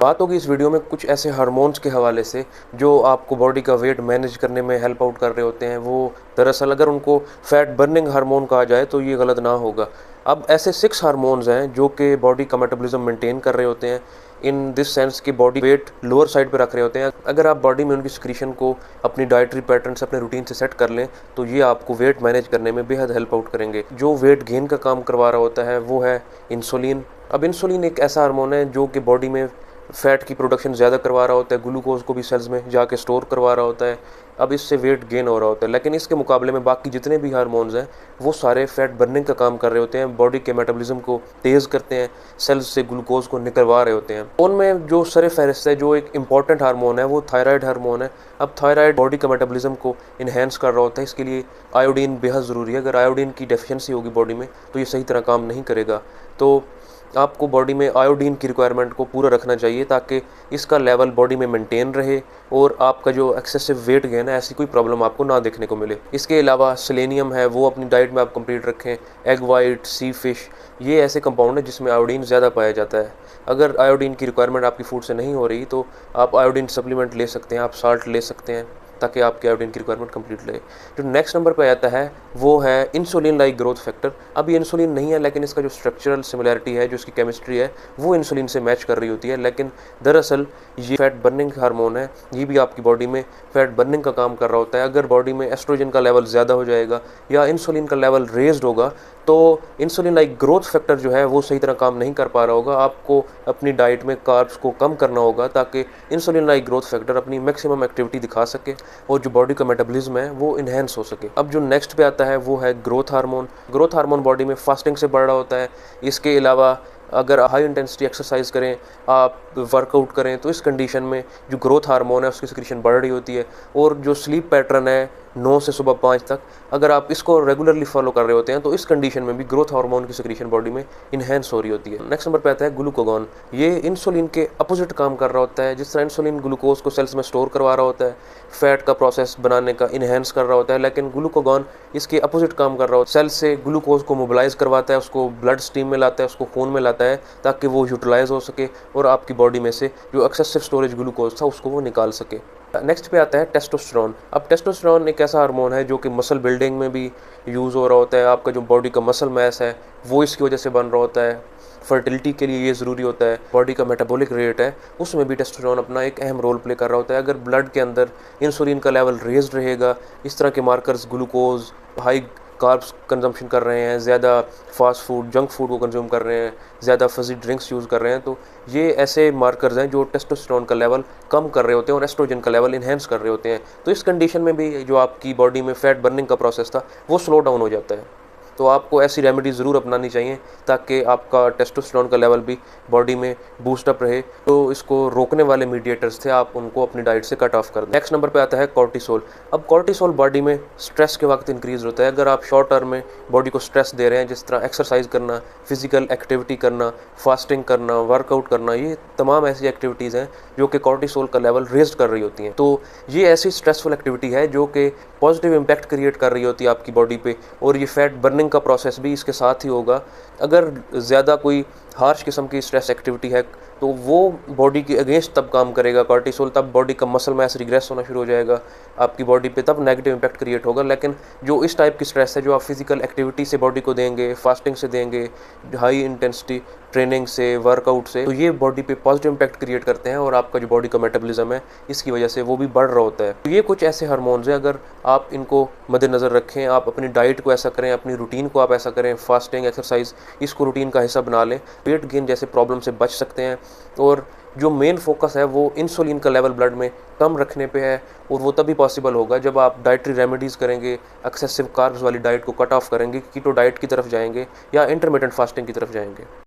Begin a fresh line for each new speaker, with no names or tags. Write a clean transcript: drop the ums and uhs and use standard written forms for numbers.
बात होगी इस वीडियो में कुछ ऐसे हार्मोन्स के हवाले से जो आपको बॉडी का वेट मैनेज करने में हेल्प आउट कर रहे होते हैं। वो दरअसल अगर उनको फैट बर्निंग हार्मोन कहा जाए तो ये गलत ना होगा। अब ऐसे 6 हार्मोन्स हैं जो कि बॉडी का मेटाबॉलिज्म मेंटेन कर रहे होते हैं, इन दिस सेंस कि बॉडी वेट लोअर साइड पे रख रहे होते हैं। अगर आप बॉडी में उनकी सिक्रीशन को अपनी डाइटरी पैटर्न से, अपने रूटीन से सेट कर लें तो ये आपको वेट मैनेज करने में बेहद हेल्प आउट करेंगे। जो वेट गेन का काम करवा रहा होता है वो है इंसुलिन। अब इंसुलिन एक ऐसा हार्मोन है जो कि बॉडी में फ़ैट की प्रोडक्शन ज़्यादा करवा रहा होता है, ग्लूकोज को भी सेल्स में जाके स्टोर करवा रहा होता है। अब इससे वेट गेन हो रहा होता है, लेकिन इसके मुकाबले में बाकी जितने भी हार्मोन्स हैं वो सारे फैट बर्निंग का काम कर रहे होते हैं, बॉडी के मेटाबॉलिज्म को तेज़ करते हैं, सेल्स से ग्लूकोज को निकलवा रहे होते हैं। उनमें जो सर फहरिस्त है, जो एक इंपॉर्टेंट हार्मोन है, वो थायराइड हार्मोन है। अब थायराइड बॉडी का मेटाबॉलिज्म को इन्हेंस कर रहा होता है, इसके लिए आयोडीन बेहद ज़रूरी है। अगर आयोडीन की डेफिशिएंसी होगी बॉडी में तो ये सही तरह काम नहीं करेगा। तो आपको बॉडी में आयोडीन की रिक्वायरमेंट को पूरा रखना चाहिए ताकि इसका लेवल बॉडी में मेंटेन रहे और आपका जो एक्सेसिव वेट गेन है ऐसी कोई प्रॉब्लम आपको ना देखने को मिले। इसके अलावा सेलेनियम है, वो अपनी डाइट में आप कंप्लीट रखें। एग वाइट, सी फिश, ये ऐसे कंपाउंड है जिसमें आयोडीन ज़्यादा पाया जाता है। अगर आयोडीन की रिक्वायरमेंट आपकी फूड से नहीं हो रही तो आप आयोडीन सप्लीमेंट ले सकते हैं, आप साल्ट ले सकते हैं ताकि आपकी आयोडीन की रिक्वायरमेंट कंप्लीट लगे। जो नेक्स्ट नंबर पे आता है वो है इंसुलिन लाइक ग्रोथ फैक्टर। अब ये इंसुलिन नहीं है, लेकिन इसका जो स्ट्रक्चरल सिमिलैरिटी है, जो इसकी केमिस्ट्री है, वो इंसुलिन से मैच कर रही होती है। लेकिन दरअसल ये फैट बर्निंग हार्मोन है, ये भी आपकी बॉडी में फैट बर्निंग का काम कर रहा होता है। अगर बॉडी में एस्ट्रोजन का लेवल ज़्यादा हो जाएगा या इंसुलिन का लेवल रेज्ड होगा तो इंसुलिन लाइक ग्रोथ फैक्टर जो है वो सही तरह काम नहीं कर पा रहा होगा। आपको अपनी डाइट में कार्ब्स को कम करना होगा ताकि इंसुलिन लाइक ग्रोथ फैक्टर अपनी मैक्सिमम एक्टिविटी दिखा सके और जो बॉडी का मेटाबॉलिज्म है वो इन्हेंस हो सके। अब जो नेक्स्ट पे आता है वो है growth hormone. Growth hormone body में फास्टिंग से बढ़ रहा होता है। इसके अलावा अगर हाई इंटेंसिटी एक्सरसाइज करें, आप वर्कआउट करें तो इस कंडीशन में जो ग्रोथ हार्मोन है उसकी सिक्रीशन बढ़ रही होती है। और जो स्लीप पैटर्न है 9 से सुबह 5 तक, अगर आप इसको रेगुलरली फॉलो कर रहे होते हैं तो इस कंडीशन में भी ग्रोथ हार्मोन की सिक्रीशन बॉडी में इन्हेंस हो रही होती है। नेक्स्ट नंबर पे आता है ग्लूकागॉन। ये इंसुलिन के अपोजिट काम कर रहा होता है। जिस तरह इंसुलिन ग्लूकोज को सेल्स में स्टोर करवा रहा होता है, फैट का प्रोसेस बनाने का इन्हेंस कर रहा होता है, लेकिन ग्लूकागॉन इसके अपोजिट काम कर रहा होता है। सेल्स से ग्लूकोज को मोबिलाइज करवाता है, उसको ब्लड स्ट्रीम में लाता है, उसको खून में लाता है ताकि वो यूटिलाइज हो सके और आपकी बॉडी में से जो एक्सेसिव स्टोरेज ग्लूकोज था उसको वो निकाल सके। नेक्स्ट पे आता है टेस्टोस्टेरोन। अब टेस्टोस्टेरोन एक ऐसा हार्मोन है जो कि मसल बिल्डिंग में भी यूज़ हो रहा होता है। आपका जो बॉडी का मसल मास है वो इसकी वजह से बन रहा होता है। फर्टिलिटी के लिए ये ज़रूरी होता है। बॉडी का मेटाबॉलिक रेट है उसमें भी टेस्टोस्टेरोन अपना एक अहम रोल प्ले कर रहा होता है। अगर ब्लड के अंदर इंसुलिन का लेवल रेज्ड रहेगा, इस तरह के markers, glucose, high carbs consumption कर रहे हैं, ज़्यादा फास्ट फूड, जंक फूड को कंज्यूम कर रहे हैं, ज़्यादा फजी ड्रिंक्स यूज़ कर रहे हैं, तो ये ऐसे मार्कर्स हैं जो टेस्टोस्टेरोन का लेवल कम कर रहे होते हैं और एस्ट्रोजन का लेवल इन्हेंस कर रहे होते हैं। तो इस कंडीशन में भी जो आपकी बॉडी में फैट बर्निंग का प्रोसेस था वो स्लो डाउन हो जाता है। तो आपको ऐसी रेमेडी ज़रूर अपनानी चाहिए ताकि आपका टेस्टोस्टेरोन का लेवल भी बॉडी में बूस्टअप रहे। तो इसको रोकने वाले मीडिएटर्स थे, आप उनको अपनी डाइट से कट ऑफ कर दें। नेक्स्ट नंबर पे आता है कॉर्टिसोल। अब कॉर्टिसोल बॉडी में स्ट्रेस के वक्त इंक्रीज़ होता है। अगर आप शॉर्ट टर्म में बॉडी को स्ट्रेस दे रहे हैं, जिस तरह एक्सरसाइज करना, फिजिकल एक्टिविटी करना, फास्टिंग करना, वर्कआउट करना, ये तमाम ऐसी एक्टिविटीज़ हैं जो कि कॉर्टिसोल का लेवल रेज कर रही होती हैं। तो ये ऐसी स्ट्रेसफुल एक्टिविटी है जो कि पॉजिटिव इम्पैक्ट क्रिएट कर रही होती है आपकी बॉडी पे, और ये फैट बर्निंग का प्रोसेस भी इसके साथ ही होगा। अगर ज़्यादा कोई हार्श किस्म की स्ट्रेस एक्टिविटी है तो वो बॉडी के अगेंस्ट तब काम करेगा कॉर्टिसोल, तब बॉडी का मसल मास रिग्रेस होना शुरू हो जाएगा आपकी बॉडी पे, तब नेगेटिव इम्पैक्ट क्रिएट होगा। लेकिन जो इस टाइप की स्ट्रेस है जो आप फिजिकल एक्टिविटी से बॉडी को देंगे, फास्टिंग से देंगे, हाई इंटेंसिटी ट्रेनिंग से, वर्कआउट से, तो ये बॉडी पे पॉजिटिव इम्पैक्ट क्रिएट करते हैं और आपका जो बॉडी का मेटाबॉलिज्म है इसकी वजह से वो भी बढ़ रहा होता है। तो ये कुछ ऐसे हार्मोन्स हैं, अगर आप इनको मद्देनज़र रखें, आप अपनी डाइट को ऐसा करें, अपनी रूटीन को आप ऐसा करें, फास्टिंग, एक्सरसाइज, इसको रूटीन का हिस्सा बना लें, वेट गेन जैसे प्रॉब्लम से बच सकते हैं। और जो मेन फोकस है वो इंसुलिन का लेवल ब्लड में कम रखने पे है, और वो तभी पॉसिबल होगा जब आप डाइटरी रेमेडीज़ करेंगे, एक्सेसिव कार्ब्स वाली डाइट को कट ऑफ करेंगे, कीटो डाइट की तरफ जाएंगे या इंटरमिटेंट फास्टिंग की तरफ जाएंगे।